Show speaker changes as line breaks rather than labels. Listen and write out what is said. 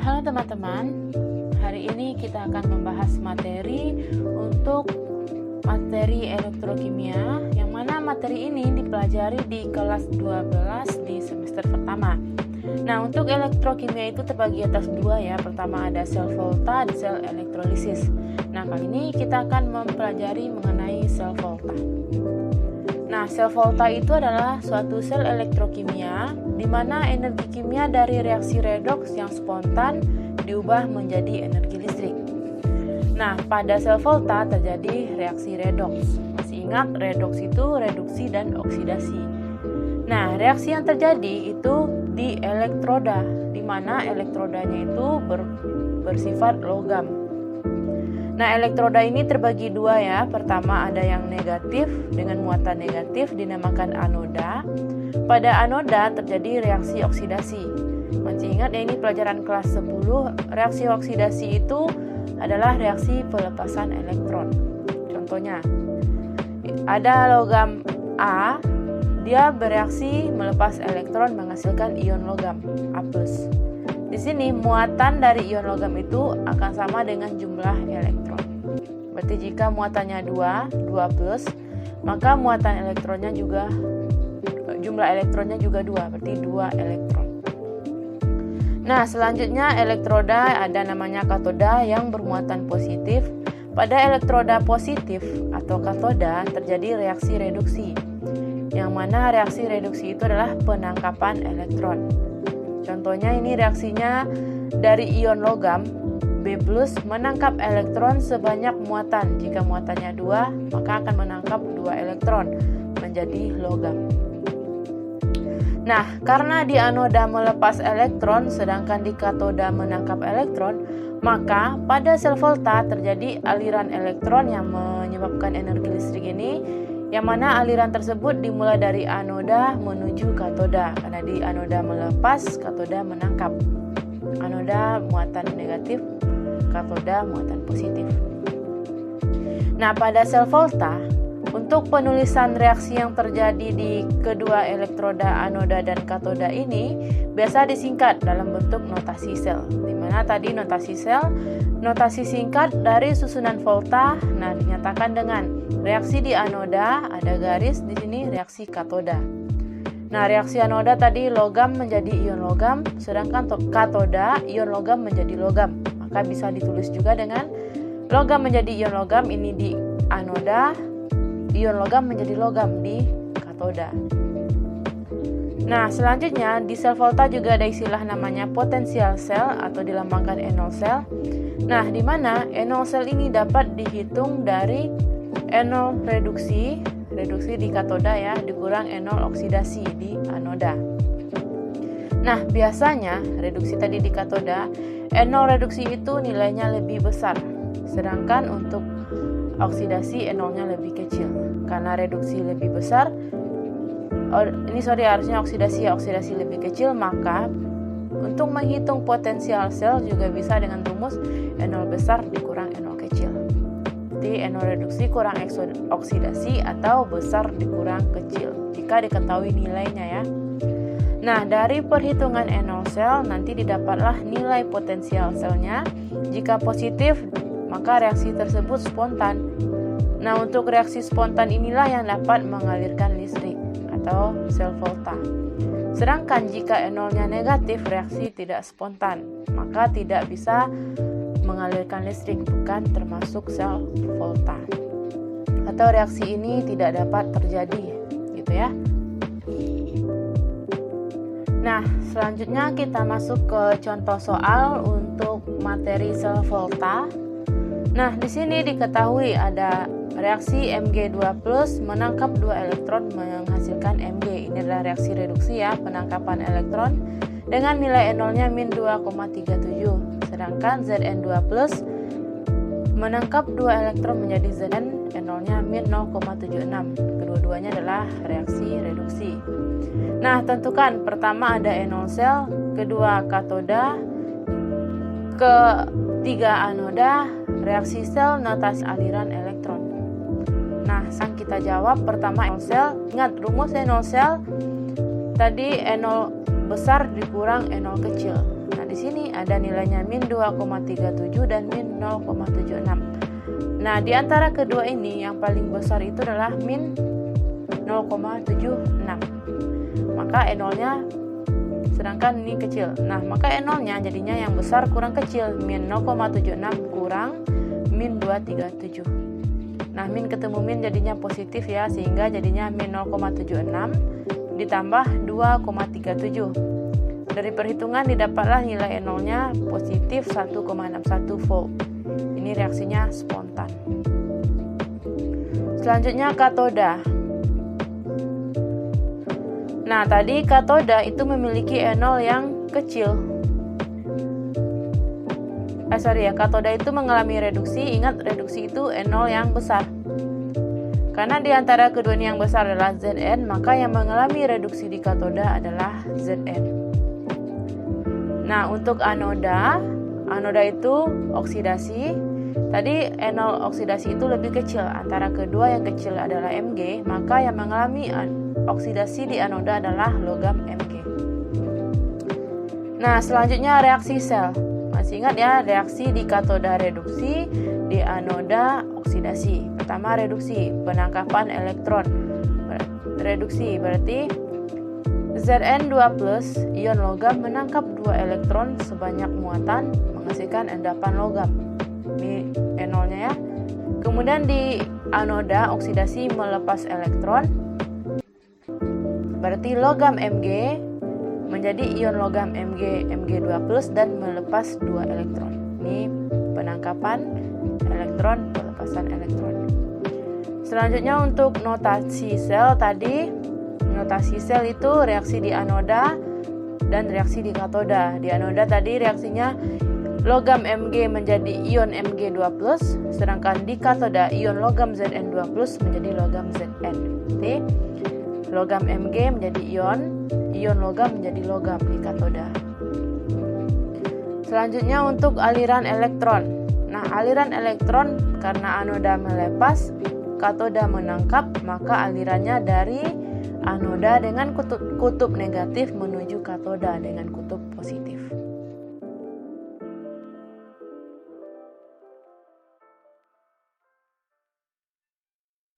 Halo teman-teman, hari ini kita akan membahas materi untuk materi elektrokimia, yang mana materi ini dipelajari di kelas 12 di semester pertama. Nah, untuk elektrokimia itu terbagi atas dua ya. Pertama ada sel volta dan sel elektrolisis. Nah, kali ini kita akan mempelajari mengenai sel volta. Nah, sel volta itu adalah suatu sel elektrokimia di mana energi kimia dari reaksi redoks yang spontan diubah menjadi energi listrik. Nah, pada sel volta terjadi reaksi redoks. Masih ingat, redoks itu reduksi dan oksidasi. Nah, reaksi yang terjadi itu di elektroda, di mana elektrodanya itu bersifat logam. Nah, elektroda ini terbagi dua ya. Pertama ada yang negatif dengan muatan negatif dinamakan anoda. Pada anoda terjadi reaksi oksidasi. Masih ingat ya, ini pelajaran kelas 10. Reaksi oksidasi itu adalah reaksi pelepasan elektron. Contohnya, ada logam A, dia bereaksi melepas elektron menghasilkan ion logam A+. Di sini muatan dari ion logam itu akan sama dengan jumlah elektron. Berarti jika muatannya 2+, maka muatan elektronnya juga jumlah elektronnya juga 2, berarti 2 elektron. Nah, selanjutnya elektroda ada namanya katoda yang bermuatan positif. Pada elektroda positif atau katoda terjadi reaksi reduksi, yang mana reaksi reduksi itu adalah penangkapan elektron. Contohnya ini reaksinya dari ion logam B+ menangkap elektron sebanyak muatan. Jika muatannya 2, maka akan menangkap 2 elektron menjadi logam. Nah, karena di anoda melepas elektron sedangkan di katoda menangkap elektron, maka pada sel volta terjadi aliran elektron yang menyebabkan energi listrik ini, yang mana aliran tersebut dimulai dari anoda menuju katoda. Karena di anoda melepas, katoda menangkap. Anoda muatan negatif, katoda muatan positif. Nah, pada sel volta, untuk penulisan reaksi yang terjadi di kedua elektroda anoda dan katoda ini biasa disingkat dalam bentuk notasi sel. Di mana tadi notasi sel, notasi singkat dari susunan volta, nah dinyatakan dengan reaksi di anoda, ada garis di sini reaksi katoda. Nah, reaksi anoda tadi logam menjadi ion logam, sedangkan katoda ion logam menjadi logam. Maka bisa ditulis juga dengan logam menjadi ion logam, ini di anoda, ion logam menjadi logam di katoda. Nah, selanjutnya di sel volta juga ada istilah namanya potensial sel atau dilambangkan N0 sel. Nah, di mana N0 sel ini dapat dihitung dari N0 reduksi di katoda ya, dikurang N0 oksidasi di anoda. Nah, biasanya reduksi tadi di katoda, N0 reduksi itu nilainya lebih besar, sedangkan untuk oksidasi N0-nya lebih kecil. Karena reduksi lebih besar, harusnya oksidasi lebih kecil, maka untuk menghitung potensial sel juga bisa dengan rumus N0 besar dikurang N0 kecil. Jadi N0 reduksi kurang oksidasi atau besar dikurang kecil jika diketahui nilainya ya. Nah, dari perhitungan N0 sel nanti didapatlah nilai potensial selnya. Jika positif, maka reaksi tersebut spontan. Nah, untuk reaksi spontan inilah yang dapat mengalirkan listrik atau sel volta. Sedangkan jika N0-nya negatif, reaksi tidak spontan, maka tidak bisa mengalirkan listrik, bukan termasuk sel volta. Atau reaksi ini tidak dapat terjadi, gitu ya. Nah, selanjutnya kita masuk ke contoh soal untuk materi sel volta. Nah, di sini diketahui ada reaksi Mg2+ menangkap 2 elektron menghasilkan Mg. Ini adalah reaksi reduksi ya, penangkapan elektron dengan nilai N0-nya min 2,37. Sedangkan Zn2+ menangkap 2 elektron menjadi Zn, N0-nya min 0,76. Kedua-duanya adalah reaksi reduksi. Nah, tentukan pertama ada N0 sel, kedua katoda, ketiga anoda, reaksi sel, notasi aliran elektron. Nah, sang kita jawab pertama N0 sel. Ingat rumus N0 sel tadi N0 besar dikurang N0 kecil. Nah, di sini ada nilainya min 2,37 dan min 0,76. Nah, di antara kedua ini yang paling besar itu adalah min 0,76. Maka E0-nya sedangkan ini kecil. Nah, maka E0-nya jadinya yang besar kurang kecil, min 0,76 kurang min 237. Nah, min ketemu min jadinya positif ya, sehingga jadinya min 0,76 ditambah 2,37. Dari perhitungan didapatlah nilai E0-nya positif 1,61 volt. Ini reaksinya spontan. Selanjutnya katoda. Nah, tadi katoda itu memiliki E0 yang kecil. Katoda itu mengalami reduksi. Ingat, reduksi itu E0 yang besar. Karena di antara kedua ini yang besar adalah Zn, maka yang mengalami reduksi di katoda adalah Zn. Nah, untuk anoda itu oksidasi. Tadi E0 oksidasi itu lebih kecil. Antara kedua yang kecil adalah Mg, maka yang mengalami oksidasi di anoda adalah logam Mg. Nah, selanjutnya reaksi sel. Masih ingat ya, reaksi di katoda reduksi, di anoda oksidasi. Pertama reduksi, penangkapan elektron. Reduksi berarti Zn2+, ion logam menangkap 2 elektron sebanyak muatan, menghasilkan endapan logam. Ini E0-nya ya. Kemudian di anoda oksidasi melepas elektron. Berarti logam Mg menjadi ion logam Mg2+ dan melepas 2 elektron. Ini penangkapan elektron, pelepasan elektron. Selanjutnya untuk notasi sel tadi, notasi sel itu reaksi di anoda dan reaksi di katoda. Di anoda tadi reaksinya logam Mg menjadi ion Mg2+, sedangkan di katoda ion logam Zn2+ menjadi logam Zn. Jadi logam Mg menjadi ion logam menjadi logam di katoda. Selanjutnya untuk aliran elektron. Nah, aliran elektron karena anoda melepas, katoda menangkap, maka alirannya dari anoda dengan kutub negatif menuju katoda dengan kutub positif.